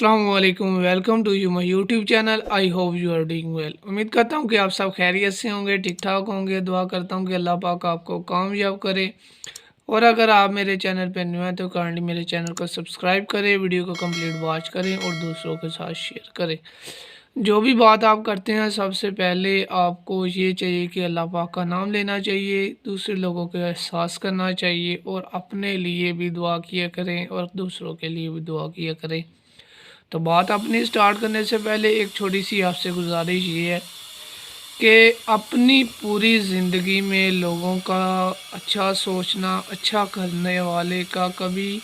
अस्सलाम वालेकुम। Welcome to you my YouTube channel. I hope you are doing well. उम्मीद करता हूँ कि आप सब खैरियत से होंगे, ठीक ठाक होंगे। दुआ करता हूँ कि अल्लाह पाक आपको कामयाब करे। और अगर आप मेरे चैनल पर न्यू हैं तो काइंडली मेरे चैनल को सब्सक्राइब करें, वीडियो को कंप्लीट वॉच करें और दूसरों के साथ शेयर करें। जो भी बात आप करते हैं सबसे पहले आपको ये चाहिए कि अल्लाह पाक का नाम लेना चाहिए, दूसरे लोगों को एहसास करना चाहिए और अपने लिए भी दुआ किया करें और दूसरों के लिए भी दुआ किया करें। तो बात अपनी स्टार्ट करने से पहले एक छोटी सी आपसे गुजारिश ये है कि अपनी पूरी ज़िंदगी में लोगों का अच्छा सोचना, अच्छा करने वाले का कभी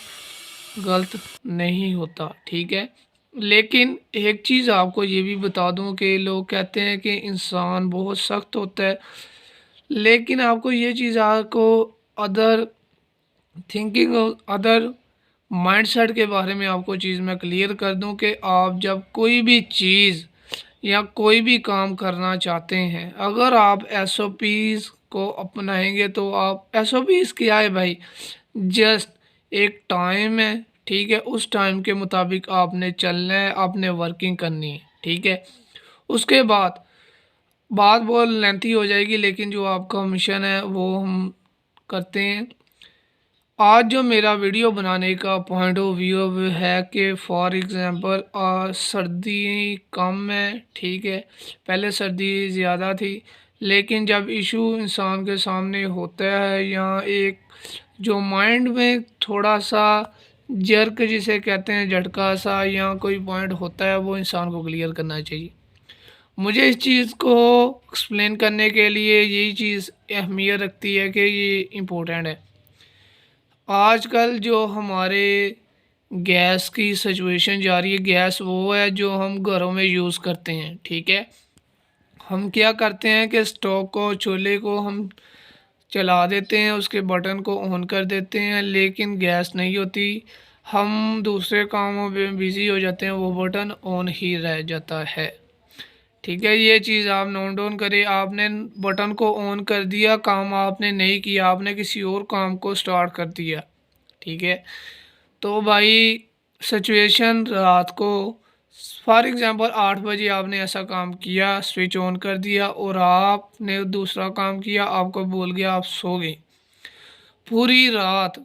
गलत नहीं होता, ठीक है। लेकिन एक चीज़ आपको ये भी बता दूं कि लोग कहते हैं कि इंसान बहुत सख्त होता है, लेकिन आपको ये चीज़ आपको अदर थिंकिंग अदर माइंडसेट के बारे में आपको चीज़ मैं क्लियर कर दूं कि आप जब कोई भी चीज़ या कोई भी काम करना चाहते हैं, अगर आप एसओपीज़ को अपनाएंगे तो आप एसओपीज़ क्या है भाई, जस्ट एक टाइम है, ठीक है। उस टाइम के मुताबिक आपने चलना है, आपने वर्किंग करनी है, ठीक है। उसके बाद बात बहुत लेंथी हो जाएगी, लेकिन जो आपका मिशन है वो हम करते हैं। आज जो मेरा वीडियो बनाने का पॉइंट ऑफ व्यू है कि फॉर एग्ज़ाम्पल सर्दी कम है, ठीक है। पहले सर्दी ज़्यादा थी, लेकिन जब इशू इंसान के सामने होता है या एक जो माइंड में थोड़ा सा जर्क जिसे कहते हैं, झटका सा या कोई पॉइंट होता है, वो इंसान को क्लियर करना चाहिए। मुझे इस चीज़ को एक्सप्लेन करने के लिए यही चीज़ अहमियत रखती है कि ये इम्पोर्टेंट है। आजकल जो हमारे गैस की सिचुएशन जा रही है, गैस वो है जो हम घरों में यूज़ करते हैं, ठीक है। हम क्या करते हैं कि स्टोव को, चूल्हे को हम चला देते हैं, उसके बटन को ऑन कर देते हैं, लेकिन गैस नहीं होती। हम दूसरे कामों में बिज़ी हो जाते हैं, वो बटन ऑन ही रह जाता है, ठीक है। ये चीज़ आप नोट डाउन करें। आपने बटन को ऑन कर दिया, काम आपने नहीं किया, आपने किसी और काम को स्टार्ट कर दिया, ठीक है। तो भाई सिचुएशन रात को फॉर एग्ज़ाम्पल 8 बजे आपने ऐसा काम किया, स्विच ऑन कर दिया और आपने दूसरा काम किया, आपको बोल गया, आप सो गए। पूरी रात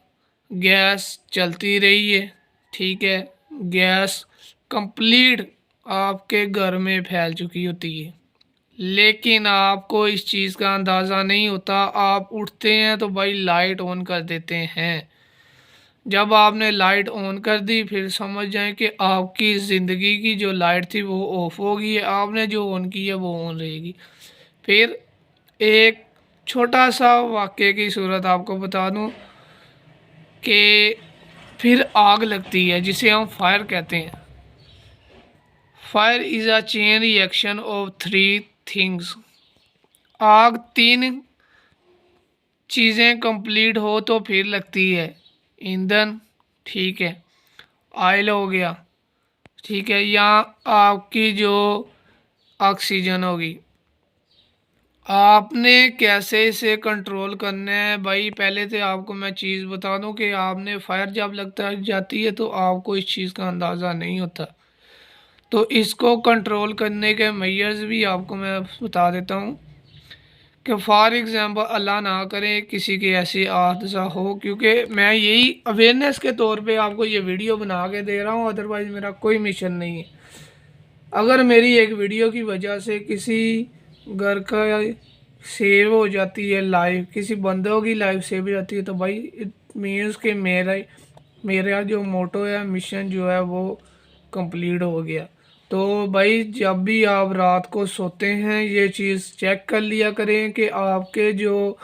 गैस चलती रही है, ठीक है। गैस कंप्लीट आपके घर में फैल चुकी होती है, लेकिन आपको इस चीज़ का अंदाज़ा नहीं होता। आप उठते हैं तो भाई लाइट ऑन कर देते हैं। जब आपने लाइट ऑन कर दी, फिर समझ जाएं कि आपकी ज़िंदगी की जो लाइट थी वो ऑफ हो गई है, आपने जो ऑन की है वो ऑन रहेगी। फिर एक छोटा सा वाक़ये की सूरत आपको बता दूं कि फिर आग लगती है, जिसे हम फायर कहते हैं। Fire is a chain reaction of three things. आग तीन चीज़ें कंप्लीट हो तो फिर लगती है। ईंधन, ठीक है, ऑयल हो गया, ठीक है, या आपकी जो ऑक्सीजन होगी। आपने कैसे इसे कंट्रोल करना है भाई। पहले तो आपको मैं चीज़ बता दूं कि आपने फायर जब लगता जाती है तो आपको इस चीज़ का अंदाज़ा नहीं होता। तो इसको कंट्रोल करने के मेजर्स भी आपको मैं बता देता हूँ कि फॉर एग्ज़ाम्पल अल्लाह ना करे किसी के ऐसी हादसा हो, क्योंकि मैं यही अवेयरनेस के तौर पे आपको ये वीडियो बना के दे रहा हूँ, अदरवाइज़ मेरा कोई मिशन नहीं है। अगर मेरी एक वीडियो की वजह से किसी घर का सेव हो जाती है लाइफ, किसी बंदों की लाइफ सेव हो जाती है, तो भाई इट मीन्स कि मेरा जो मोटो है, मिशन जो है वो कंप्लीट हो गया। तो भाई जब भी आप रात को सोते हैं, ये चीज़ चेक कर लिया करें कि आपके जो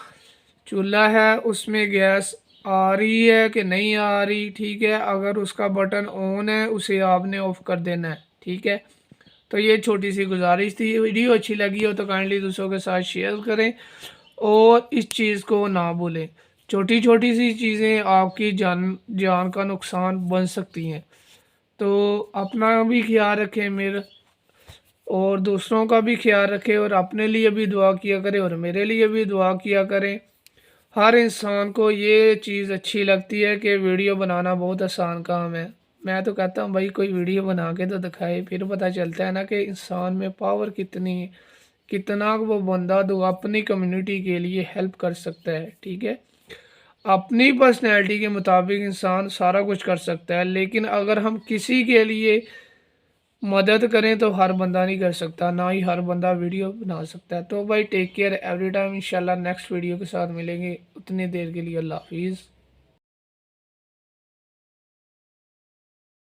चूल्हा है उसमें गैस आ रही है कि नहीं आ रही, ठीक है। अगर उसका बटन ऑन है, उसे आपने ऑफ कर देना है, ठीक है। तो ये छोटी सी गुजारिश थी। वीडियो अच्छी लगी हो तो काइंडली दूसरों के साथ शेयर करें और इस चीज़ को ना भूलें। छोटी छोटी सी चीज़ें आपकी जान जान का नुकसान बन सकती हैं। तो अपना भी ख्याल रखें मेरा, और दूसरों का भी ख्याल रखें, और अपने लिए भी दुआ किया करें और मेरे लिए भी दुआ किया करें। हर इंसान को ये चीज़ अच्छी लगती है कि वीडियो बनाना बहुत आसान काम है। मैं तो कहता हूँ भाई कोई वीडियो बना के तो दिखाए, फिर पता चलता है ना कि इंसान में पावर कितनी है, कितना वो बंदा तो अपनी कम्युनिटी के लिए हेल्प कर सकता है। ठीक है, अपनी पर्सनैलिटी के मुताबिक इंसान सारा कुछ कर सकता है, लेकिन अगर हम किसी के लिए मदद करें तो हर बंदा नहीं कर सकता, ना ही हर बंदा वीडियो बना सकता है। तो भाई टेक केयर एवरी टाइम, इंशाल्लाह नेक्स्ट वीडियो के साथ मिलेंगे। उतनी देर के लिए अल्लाह हाफिज़।